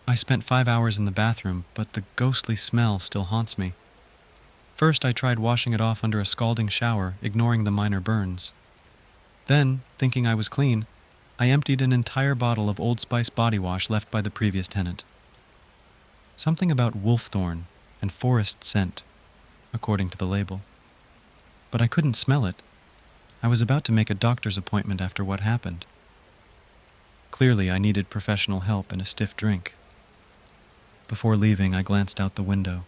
I spent 5 hours in the bathroom, but the ghostly smell still haunts me. First, I tried washing it off under a scalding shower, ignoring the minor burns. Then, thinking I was clean, I emptied an entire bottle of Old Spice body wash left by the previous tenant. Something about wolfthorn and forest scent, according to the label. But I couldn't smell it. I was about to make a doctor's appointment after what happened. Clearly, I needed professional help and a stiff drink. Before leaving, I glanced out the window.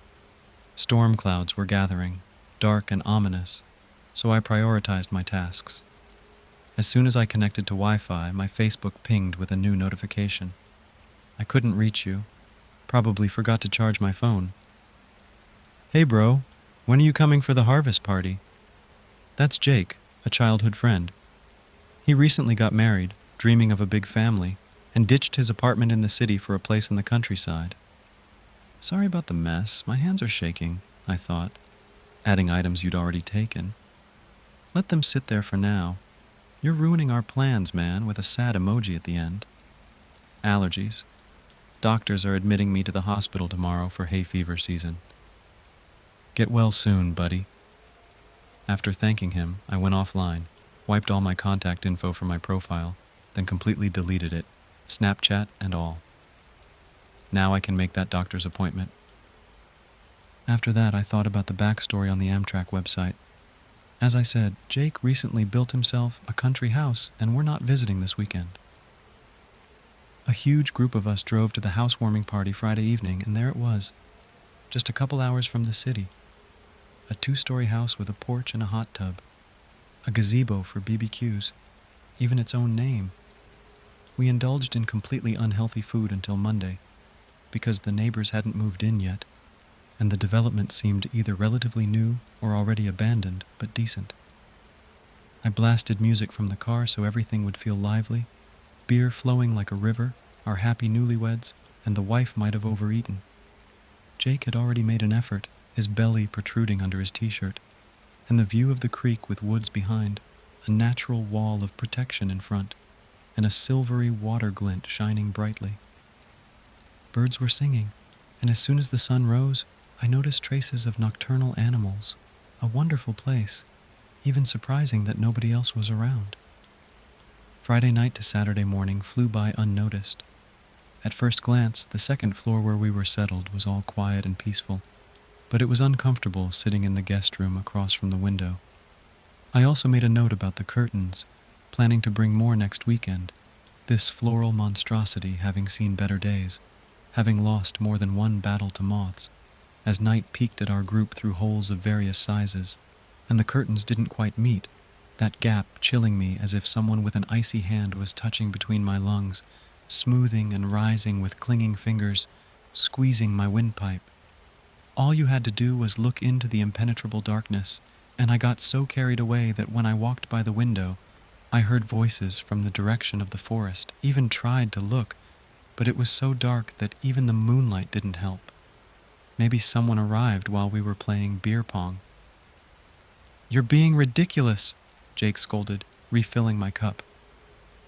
Storm clouds were gathering, dark and ominous, so I prioritized my tasks. As soon as I connected to Wi-Fi, my Facebook pinged with a new notification. I couldn't reach you. Probably forgot to charge my phone. "Hey bro, when are you coming for the harvest party?" That's Jake, a childhood friend. He recently got married, dreaming of a big family, and ditched his apartment in the city for a place in the countryside. Sorry about the mess, my hands are shaking, I thought, adding items you'd already taken. Let them sit there for now. You're ruining our plans, man, with a sad emoji at the end. Allergies. Doctors are admitting me to the hospital tomorrow for hay fever season. Get well soon, buddy. After thanking him, I went offline, wiped all my contact info from my profile, then completely deleted it, Snapchat and all. Now I can make that doctor's appointment. After that, I thought about the backstory on the Amtrak website. As I said, Jake recently built himself a country house, and we're not visiting this weekend. A huge group of us drove to the housewarming party Friday evening, and there it was, just a couple hours from the city. A 2-story house with a porch and a hot tub. A gazebo for BBQs, even its own name. We indulged in completely unhealthy food until Monday, because the neighbors hadn't moved in yet, and the development seemed either relatively new or already abandoned, but decent. I blasted music from the car so everything would feel lively, beer flowing like a river, our happy newlyweds, and the wife might have overeaten. Jake had already made an effort, his belly protruding under his t-shirt, and the view of the creek with woods behind, a natural wall of protection in front, and a silvery water glint shining brightly. Birds were singing, and as soon as the sun rose, I noticed traces of nocturnal animals. A wonderful place, even surprising that nobody else was around. Friday night to Saturday morning flew by unnoticed. At first glance, the second floor where we were settled was all quiet and peaceful, but it was uncomfortable sitting in the guest room across from the window. I also made a note about the curtains, planning to bring more next weekend, this floral monstrosity having seen better days, having lost more than one battle to moths, as night peeked at our group through holes of various sizes, and the curtains didn't quite meet, that gap chilling me as if someone with an icy hand was touching between my lungs, smoothing and rising with clinging fingers, squeezing my windpipe. All you had to do was look into the impenetrable darkness, and I got so carried away that when I walked by the window, I heard voices from the direction of the forest, even tried to look, but it was so dark that even the moonlight didn't help. Maybe someone arrived while we were playing beer pong. "You're being ridiculous," Jake scolded, refilling my cup.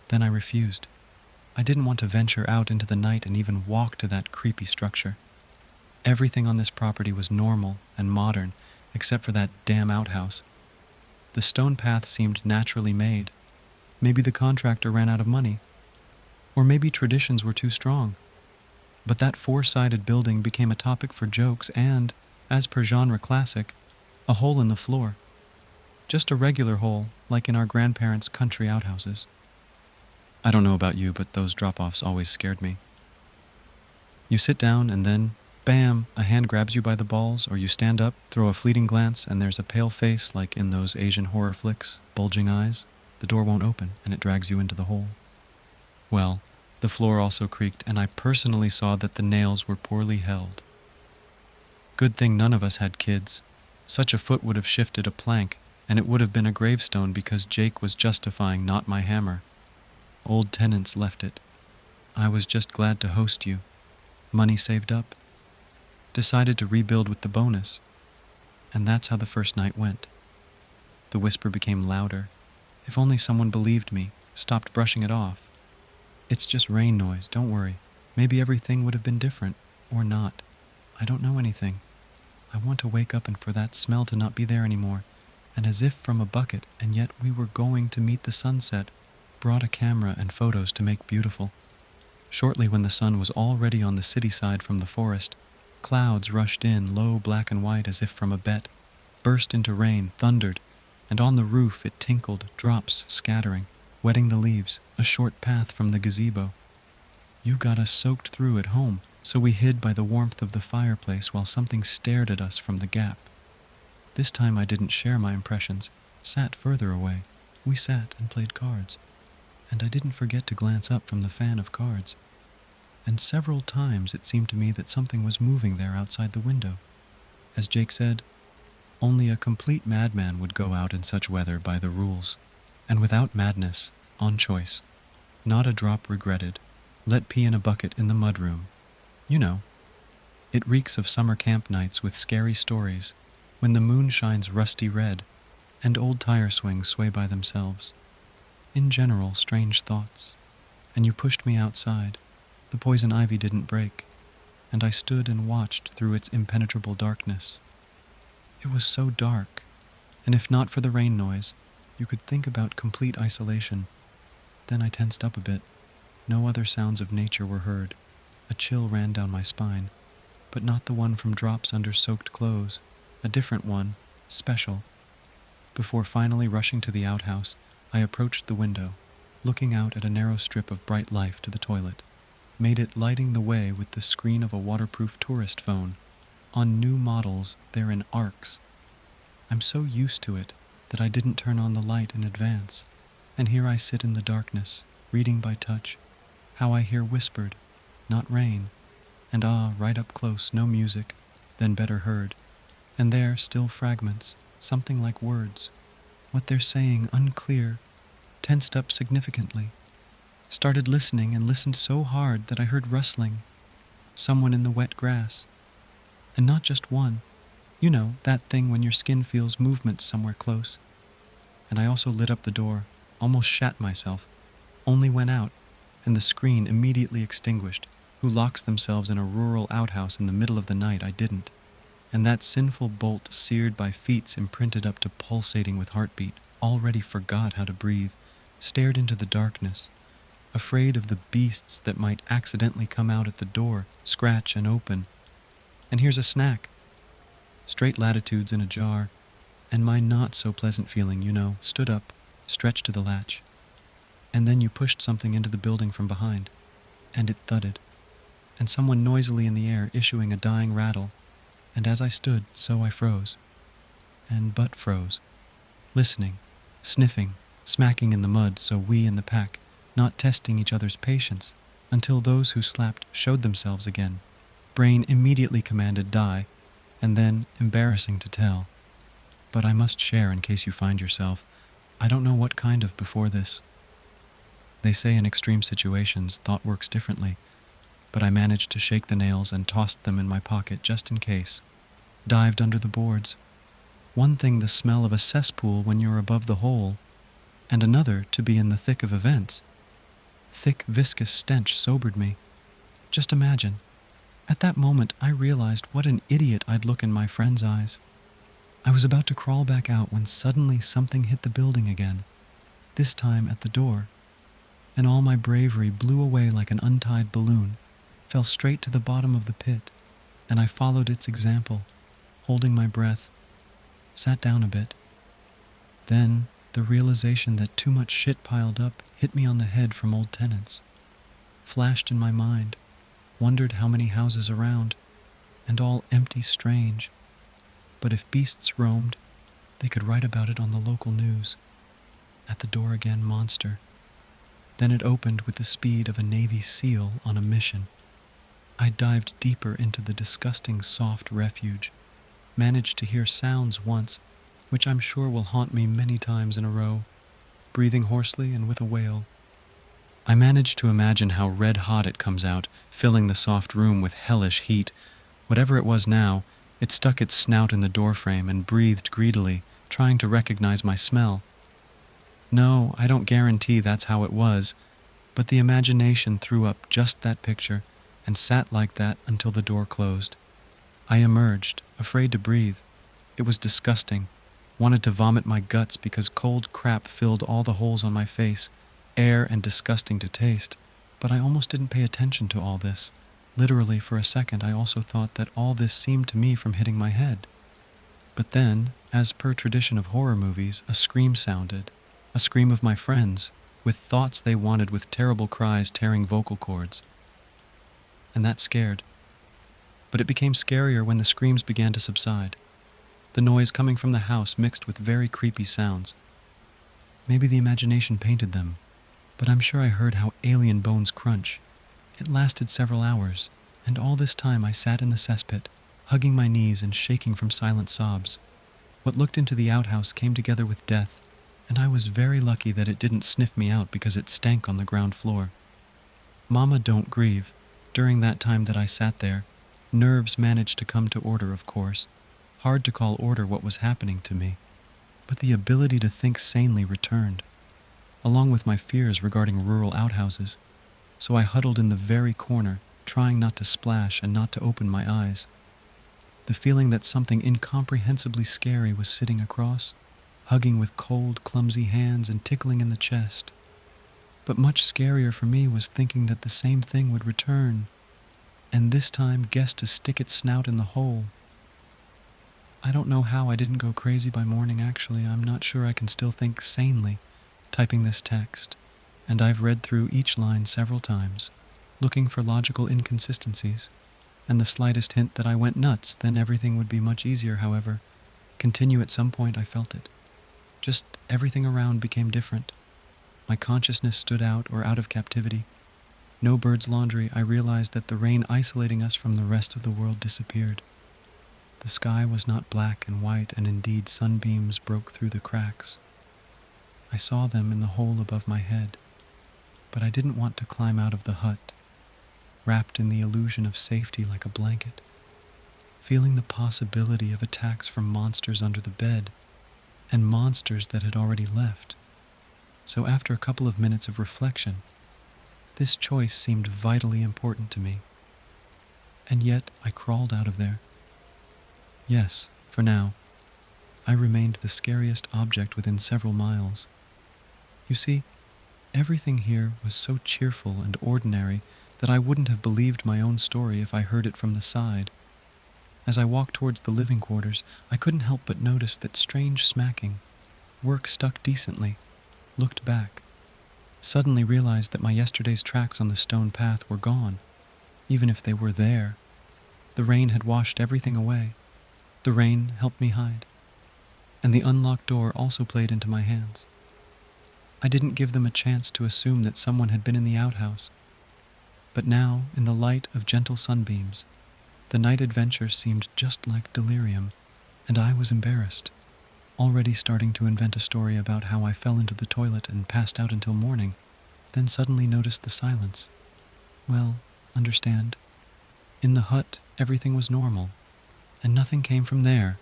Then I refused. I didn't want to venture out into the night and even walk to that creepy structure. Everything on this property was normal and modern, except for that damn outhouse. The stone path seemed naturally made. Maybe the contractor ran out of money. Or maybe traditions were too strong. But that 4-sided building became a topic for jokes and, as per genre classic, a hole in the floor. Just a regular hole, like in our grandparents' country outhouses. I don't know about you, but those drop-offs always scared me. You sit down and then, bam, a hand grabs you by the balls, or you stand up, throw a fleeting glance, and there's a pale face like in those Asian horror flicks, bulging eyes. The door won't open, and it drags you into the hole. Well, the floor also creaked, and I personally saw that the nails were poorly held. Good thing none of us had kids. Such a foot would have shifted a plank, and it would have been a gravestone because Jake was justifying not my hammer. Old tenants left it. I was just glad to host you. Money saved up. Decided to rebuild with the bonus. And that's how the first night went. The whisper became louder. If only someone believed me, stopped brushing it off. It's just rain noise, don't worry. Maybe everything would have been different, or not. I don't know anything. I want to wake up and for that smell to not be there anymore, and as if from a bucket, and yet we were going to meet the sunset, brought a camera and photos to make beautiful. Shortly when the sun was already on the city side from the forest, clouds rushed in, low black and white as if from a bet, burst into rain, thundered, and on the roof it tinkled, drops scattering, wetting the leaves, a short path from the gazebo. You got us soaked through at home, so we hid by the warmth of the fireplace while something stared at us from the gap. This time I didn't share my impressions, sat further away. We sat and played cards, and I didn't forget to glance up from the fan of cards. And several times it seemed to me that something was moving there outside the window. As Jake said, only a complete madman would go out in such weather by the rules, and without madness, on choice. Not a drop regretted. Let pee in a bucket in the mudroom. You know, it reeks of summer camp nights with scary stories, when the moon shines rusty red, and old tire swings sway by themselves. In general, strange thoughts. And you pushed me outside. The poison ivy didn't break, and I stood and watched through its impenetrable darkness. It was so dark, and if not for the rain noise, you could think about complete isolation. Then I tensed up a bit. No other sounds of nature were heard. A chill ran down my spine, but not the one from drops under soaked clothes. A different one, special. Before finally rushing to the outhouse, I approached the window, looking out at a narrow strip of bright life to the toilet. Made it lighting the way with the screen of a waterproof tourist phone. On new models, they're in arcs. I'm so used to it that I didn't turn on the light in advance. And here I sit in the darkness, reading by touch, how I hear whispered, not rain, and right up close, no music, then better heard. And there, still fragments, something like words. What they're saying, unclear, tensed up significantly. Started listening and listened so hard that I heard rustling. Someone in the wet grass. And not just one. You know, that thing when your skin feels movement somewhere close. And I also lit up the door, almost shat myself. Only went out, and the screen immediately extinguished. Who locks themselves in a rural outhouse in the middle of the night? I didn't. And that sinful bolt seared by feet imprinted up to pulsating with heartbeat, already forgot how to breathe, stared into the darkness, afraid of the beasts that might accidentally come out at the door, scratch and open. And here's a snack. Straight latitudes in a jar, and my not-so-pleasant feeling, you know, stood up, stretched to the latch. And then you pushed something into the building from behind, and it thudded, and someone noisily in the air issuing a dying rattle, and as I stood, so I froze, and but froze, listening, sniffing, smacking in the mud, so we in the pack, not testing each other's patience, until those who slapped showed themselves again. Brain immediately commanded die, and then, embarrassing to tell. But I must share in case you find yourself. I don't know what kind of before this. They say in extreme situations, thought works differently, but I managed to shake the nails and tossed them in my pocket just in case. Dived under the boards. One thing the smell of a cesspool when you're above the hole, and another to be in the thick of events. Thick, viscous stench sobered me. Just imagine. At that moment, I realized what an idiot I'd look in my friend's eyes. I was about to crawl back out when suddenly something hit the building again, this time at the door, and all my bravery blew away like an untied balloon, fell straight to the bottom of the pit, and I followed its example, holding my breath, sat down a bit. Then, the realization that too much shit piled up hit me on the head from old tenants. Flashed in my mind, wondered how many houses around, and all empty strange. But if beasts roamed, they could write about it on the local news. At the door again, monster. Then it opened with the speed of a Navy SEAL on a mission. I dived deeper into the disgusting soft refuge, managed to hear sounds once, which I'm sure will haunt me many times in a row, breathing hoarsely and with a wail. I managed to imagine how red hot it comes out, filling the soft room with hellish heat. Whatever it was now, it stuck its snout in the doorframe and breathed greedily, trying to recognize my smell. No, I don't guarantee that's how it was, but the imagination threw up just that picture, and sat like that until the door closed. I emerged, afraid to breathe. It was disgusting. Wanted to vomit my guts because cold crap filled all the holes on my face, air and disgusting to taste. But I almost didn't pay attention to all this. Literally, for a second, I also thought that all this seemed to me from hitting my head. But then, as per tradition of horror movies, a scream sounded. A scream of my friends, with thoughts they wanted with terrible cries tearing vocal cords. And that scared. But it became scarier when the screams began to subside. The noise coming from the house mixed with very creepy sounds. Maybe the imagination painted them, but I'm sure I heard how alien bones crunch. It lasted several hours, and all this time I sat in the cesspit, hugging my knees and shaking from silent sobs. What looked into the outhouse came together with death, and I was very lucky that it didn't sniff me out because it stank on the ground floor. Mama, don't grieve. During that time that I sat there, nerves managed to come to order, of course. Hard to call order what was happening to me, but the ability to think sanely returned, along with my fears regarding rural outhouses. So I huddled in the very corner, trying not to splash and not to open my eyes. The feeling that something incomprehensibly scary was sitting across, hugging with cold, clumsy hands and tickling in the chest. But much scarier for me was thinking that the same thing would return, and this time guess to stick its snout in the hole. I don't know how I didn't go crazy by morning, actually. I'm not sure I can still think sanely typing this text, and I've read through each line several times, looking for logical inconsistencies, and the slightest hint that I went nuts, then everything would be much easier. However, continue at some point I felt it. Just everything around became different. My consciousness stood out or out of captivity. No bird's laundry. I realized that the rain isolating us from the rest of the world disappeared. The sky was not black and white, and indeed sunbeams broke through the cracks. I saw them in the hole above my head, but I didn't want to climb out of the hut, wrapped in the illusion of safety like a blanket, feeling the possibility of attacks from monsters under the bed, and monsters that had already left. So after a couple of minutes of reflection, this choice seemed vitally important to me. And yet I crawled out of there. Yes, for now, I remained the scariest object within several miles. You see, everything here was so cheerful and ordinary that I wouldn't have believed my own story if I heard it from the side. As I walked towards the living quarters, I couldn't help but notice that strange smacking. Work stuck decently. Looked back. Suddenly realized that my yesterday's tracks on the stone path were gone, even if they were there. The rain had washed everything away. The rain helped me hide, and the unlocked door also played into my hands. I didn't give them a chance to assume that someone had been in the outhouse. But now, in the light of gentle sunbeams, the night adventure seemed just like delirium, and I was embarrassed, already starting to invent a story about how I fell into the toilet and passed out until morning, then suddenly noticed the silence. Well, understand, in the hut everything was normal, and nothing came from there,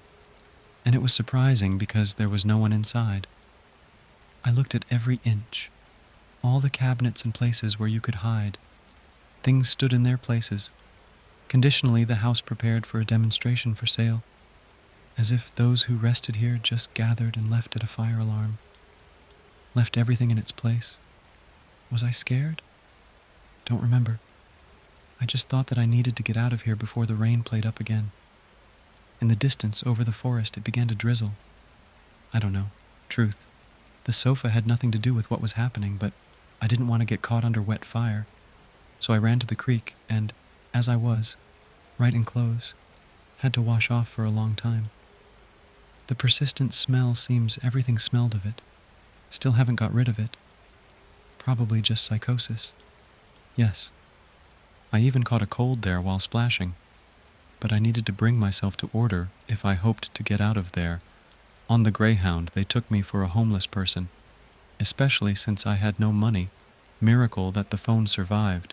and it was surprising because there was no one inside. I looked at every inch, all the cabinets and places where you could hide. Things stood in their places. Conditionally, the house prepared for a demonstration for sale, as if those who rested here just gathered and left at a fire alarm. Left everything in its place. Was I scared? Don't remember. I just thought that I needed to get out of here before the rain played up again. In the distance, over the forest, it began to drizzle. I don't know. Truth. The sofa had nothing to do with what was happening, but I didn't want to get caught under wet fire. So I ran to the creek, and, as I was, right in clothes, had to wash off for a long time. The persistent smell seems everything smelled of it. Still haven't got rid of it. Probably just psychosis. Yes. I even caught a cold there while splashing. But I needed to bring myself to order if I hoped to get out of there. On the Greyhound, they took me for a homeless person, especially since I had no money. Miracle that the phone survived.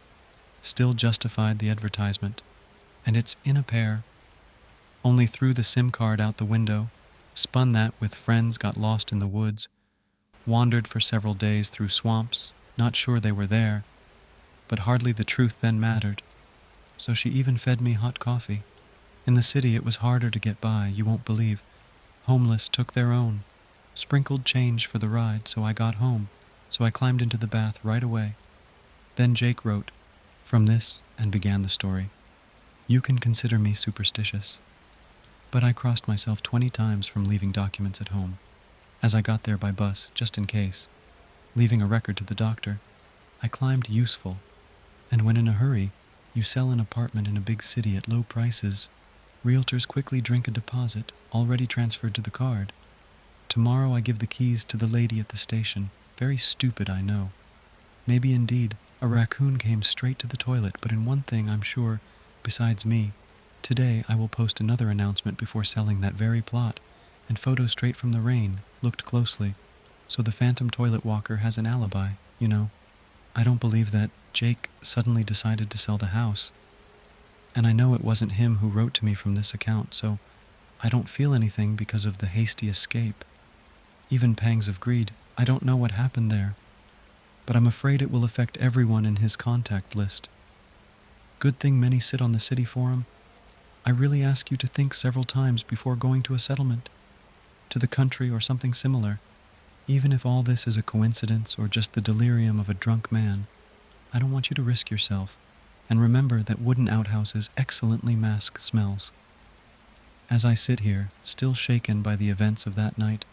Still justified the advertisement. And it's in a pair. Only threw the SIM card out the window, spun that with friends, got lost in the woods, wandered for several days through swamps, not sure they were there, but hardly the truth then mattered. so she even fed me hot coffee. In the city, it was harder to get by, you won't believe. Homeless took their own. Sprinkled change for the ride, so I got home. So I climbed into the bath right away. Then Jake wrote from this and began the story. You can consider me superstitious, but I crossed myself 20 times from leaving documents at home, as I got there by bus, just in case. Leaving a record to the doctor, I climbed useful, and when in a hurry, you sell an apartment in a big city at low prices. Realtors quickly drink a deposit, already transferred to the card. Tomorrow I give the keys to the lady at the station. Very stupid, I know. Maybe indeed, a raccoon came straight to the toilet, but in one thing I'm sure, besides me, today I will post another announcement before selling that very plot, and photos straight from the rain, looked closely, so the phantom toilet walker has an alibi, you know. I don't believe that Jake suddenly decided to sell the house. And I know it wasn't him who wrote to me from this account, so I don't feel anything because of the hasty escape. Even pangs of greed. I don't know what happened there, but I'm afraid it will affect everyone in his contact list. Good thing many sit on the city forum. I really ask you to think several times before going to a settlement, to the country or something similar. Even if all this is a coincidence or just the delirium of a drunk man, I don't want you to risk yourself. And remember that wooden outhouses excellently mask smells. As I sit here, still shaken by the events of that night,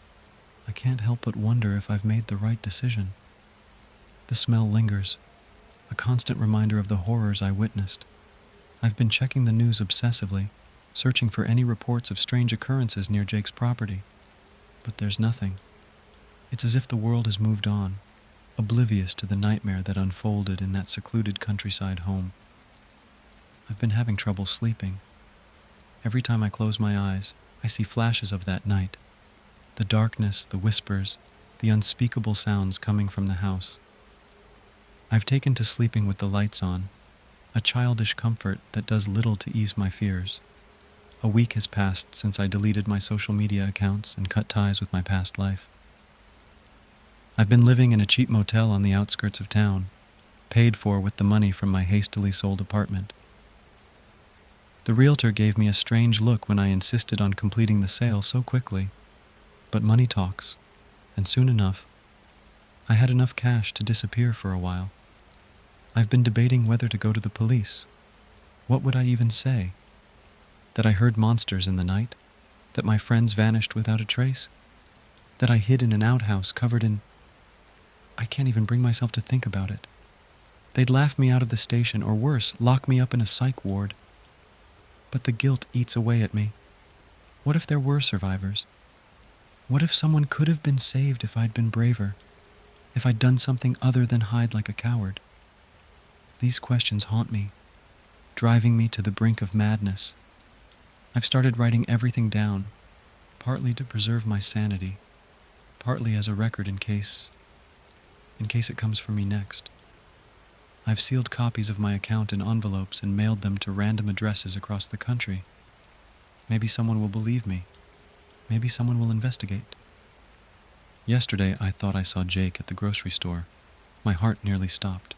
I can't help but wonder if I've made the right decision. The smell lingers, a constant reminder of the horrors I witnessed. I've been checking the news obsessively, searching for any reports of strange occurrences near Jake's property. But there's nothing. It's as if the world has moved on, oblivious to the nightmare that unfolded in that secluded countryside home. I've been having trouble sleeping. Every time I close my eyes, I see flashes of that night. The darkness, the whispers, the unspeakable sounds coming from the house. I've taken to sleeping with the lights on, a childish comfort that does little to ease my fears. A week has passed since I deleted my social media accounts and cut ties with my past life. I've been living in a cheap motel on the outskirts of town, paid for with the money from my hastily sold apartment. The realtor gave me a strange look when I insisted on completing the sale so quickly, but money talks, and soon enough, I had enough cash to disappear for a while. I've been debating whether to go to the police. What would I even say? That I heard monsters in the night? That my friends vanished without a trace? That I hid in an outhouse covered in... I can't even bring myself to think about it. They'd laugh me out of the station, or worse, lock me up in a psych ward. But the guilt eats away at me. What if there were survivors? What if someone could have been saved if I'd been braver? If I'd done something other than hide like a coward? These questions haunt me, driving me to the brink of madness. I've started writing everything down, partly to preserve my sanity, partly as a record in case it comes for me next. I've sealed copies of my account in envelopes and mailed them to random addresses across the country. Maybe someone will believe me. Maybe someone will investigate. Yesterday, I thought I saw Jake at the grocery store. My heart nearly stopped.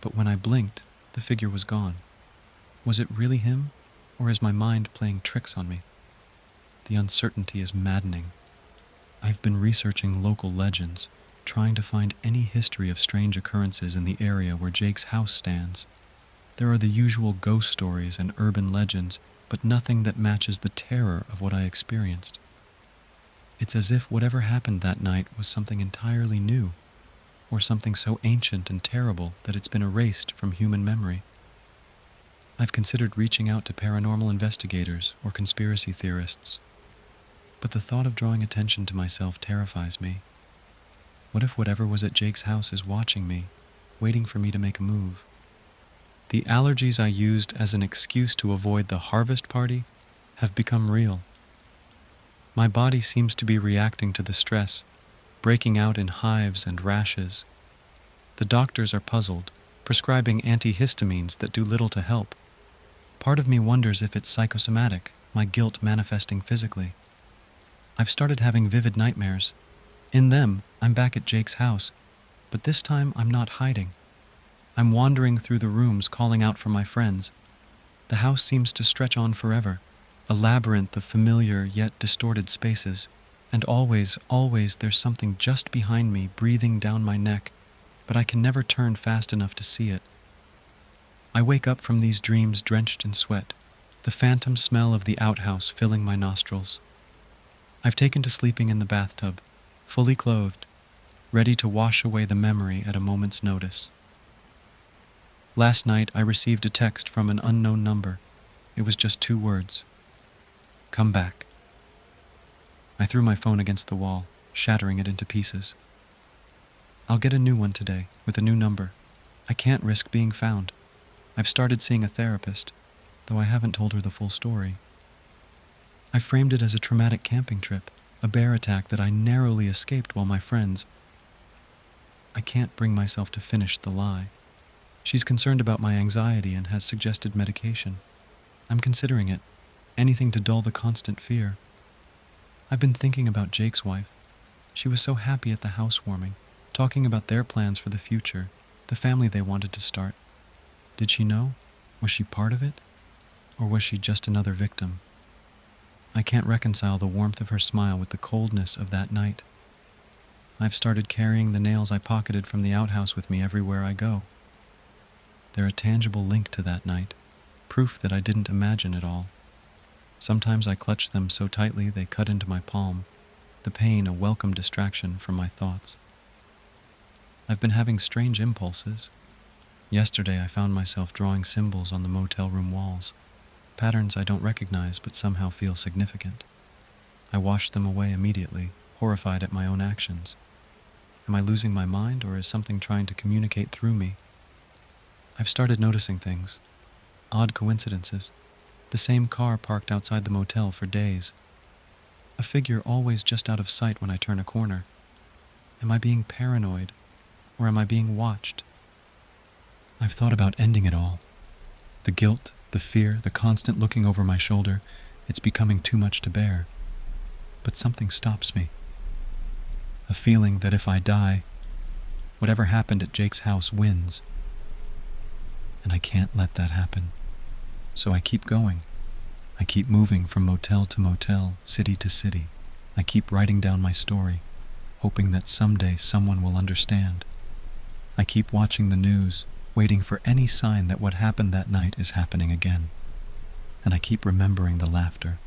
But when I blinked, the figure was gone. Was it really him, or is my mind playing tricks on me? The uncertainty is maddening. I've been researching local legends, trying to find any history of strange occurrences in the area where Jake's house stands. There are the usual ghost stories and urban legends, but nothing that matches the terror of what I experienced. It's as if whatever happened that night was something entirely new, or something so ancient and terrible that it's been erased from human memory. I've considered reaching out to paranormal investigators or conspiracy theorists, but the thought of drawing attention to myself terrifies me. What if whatever was at Jake's house is watching me, waiting for me to make a move? The allergies I used as an excuse to avoid the harvest party have become real. My body seems to be reacting to the stress, breaking out in hives and rashes. The doctors are puzzled, prescribing antihistamines that do little to help. Part of me wonders if it's psychosomatic, my guilt manifesting physically. I've started having vivid nightmares. In them, I'm back at Jake's house, but this time I'm not hiding. I'm wandering through the rooms calling out for my friends, The house seems to stretch on forever, a labyrinth of familiar yet distorted spaces, and always, always there's something just behind me breathing down my neck, but I can never turn fast enough to see it. I wake up from these dreams drenched in sweat, the phantom smell of the outhouse filling my nostrils. I've taken to sleeping in the bathtub, fully clothed, ready to wash away the memory at a moment's notice. Last night I received a text from an unknown number. It was just 2 words. Come back. I threw my phone against the wall, shattering it into pieces. I'll get a new one today, with a new number. I can't risk being found. I've started seeing a therapist, though I haven't told her the full story. I framed it as a traumatic camping trip, a bear attack that I narrowly escaped while my friends. I can't bring myself to finish the lie. She's concerned about my anxiety and has suggested medication. I'm considering it, anything to dull the constant fear. I've been thinking about Jake's wife. She was so happy at the housewarming, talking about their plans for the future, the family they wanted to start. Did she know? Was she part of it? Or was she just another victim? I can't reconcile the warmth of her smile with the coldness of that night. I've started carrying the nails I pocketed from the outhouse with me everywhere I go. They're a tangible link to that night, proof that I didn't imagine it all. Sometimes I clutch them so tightly they cut into my palm, the pain a welcome distraction from my thoughts. I've been having strange impulses. Yesterday I found myself drawing symbols on the motel room walls, patterns I don't recognize but somehow feel significant. I washed them away immediately, horrified at my own actions. Am I losing my mind, or is something trying to communicate through me? I've started noticing things, odd coincidences. The same car parked outside the motel for days. A figure always just out of sight when I turn a corner. Am I being paranoid, or am I being watched? I've thought about ending it all. The guilt, the fear, the constant looking over my shoulder, it's becoming too much to bear. But something stops me. A feeling that if I die, whatever happened at Jake's house wins. And I can't let that happen. So I keep going. I keep moving from motel to motel, city to city. I keep writing down my story, hoping that someday someone will understand. I keep watching the news, waiting for any sign that what happened that night is happening again. And I keep remembering the laughter,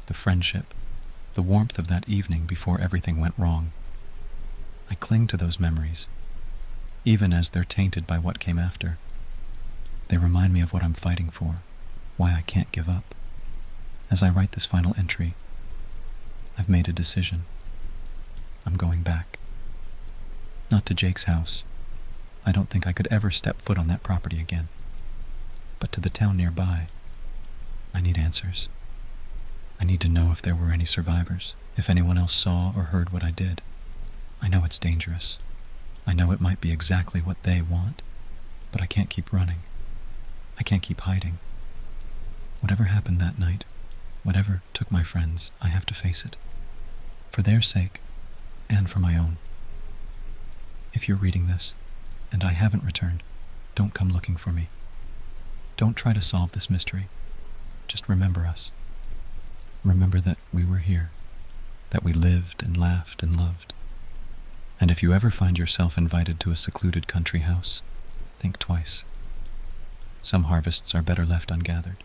the friendship, the warmth of that evening before everything went wrong. I cling to those memories, even as they're tainted by what came after. They remind me of what I'm fighting for, why I can't give up. As I write this final entry, I've made a decision. I'm going back. Not to Jake's house. I don't think I could ever step foot on that property again. But to the town nearby. I need answers. I need to know if there were any survivors, if anyone else saw or heard what I did. I know it's dangerous. I know it might be exactly what they want, but I can't keep running. I can't keep hiding. Whatever happened that night, whatever took my friends, I have to face it. For their sake, and for my own. If you're reading this, and I haven't returned, don't come looking for me. Don't try to solve this mystery. Just remember us. Remember that we were here, that we lived and laughed and loved. And if you ever find yourself invited to a secluded country house, think twice. Some harvests are better left ungathered.